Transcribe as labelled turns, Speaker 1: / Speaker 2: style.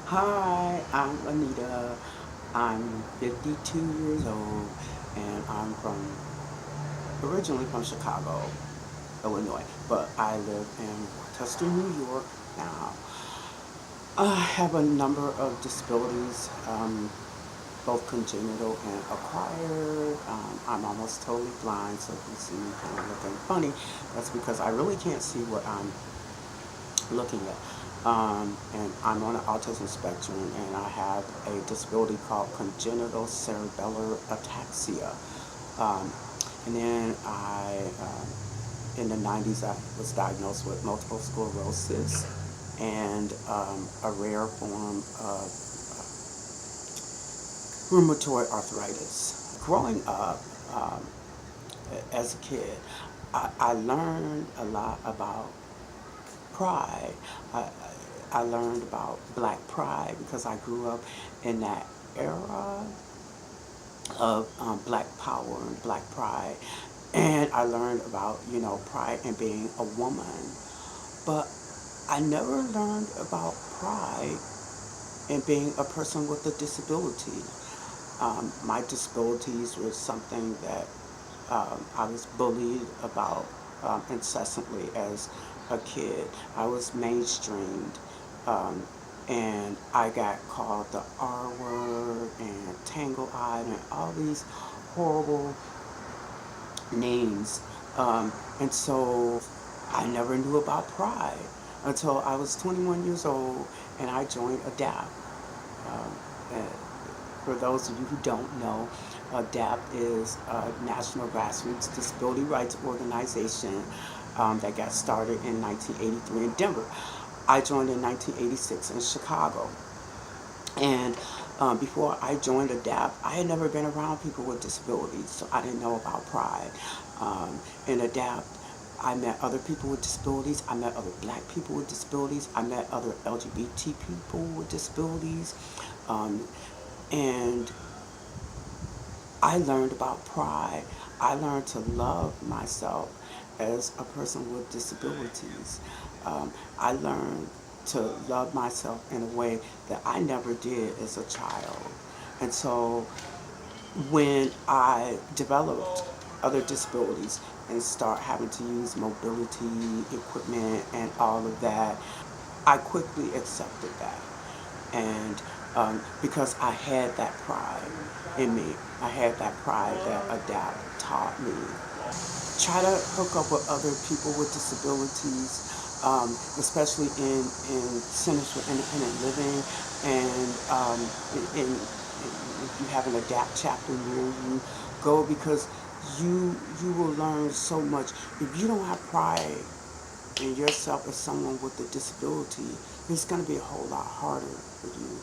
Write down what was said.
Speaker 1: Hi, I'm Anita. I'm 52 years old, and I'm originally from Chicago, Illinois, but I live in Rochester, New York now. I have a number of disabilities, both congenital and acquired. I'm almost totally blind, so if you see me kind of looking funny, that's because I really can't see what I'm looking at. And I'm on the autism spectrum, and I have a disability called congenital cerebellar ataxia. Um, and then in the 90s, I was diagnosed with multiple sclerosis and a rare form of rheumatoid arthritis. Growing up as a kid, I learned a lot about pride. I, I learned about black pride because I grew up in that era of black power and black pride. And I learned about, pride and being a woman. But I never learned about pride and being a person with a disability. My disabilities were something that I was bullied about incessantly as a kid. I was mainstreamed, um, and I got called the R word and tangle eyed and all these horrible names. And so I never knew about pride until I was 21 years old and I joined ADAPT. And for those of you who don't know, ADAPT is a national grassroots disability rights organization that got started in 1983 in Denver. I joined in 1986 in Chicago. And before I joined ADAPT, I had never been around people with disabilities, so I didn't know about pride. In ADAPT, I met other people with disabilities. I met other black people with disabilities. I met other LGBT people with disabilities. Um, and I learned about pride. I learned to love myself as a person with disabilities. I learned to love myself in a way that I never did as a child. And so when I developed other disabilities and start having to use mobility equipment and all of that, I quickly accepted that. And because I had that pride in me, I had that pride that ADAPT taught me. Try to hook up with other people with disabilities, especially in Centers for Independent Living, and if you have an ADAPT chapter near you, go because you will learn so much. If you don't have pride in yourself as someone with a disability, it's going to be a whole lot harder for you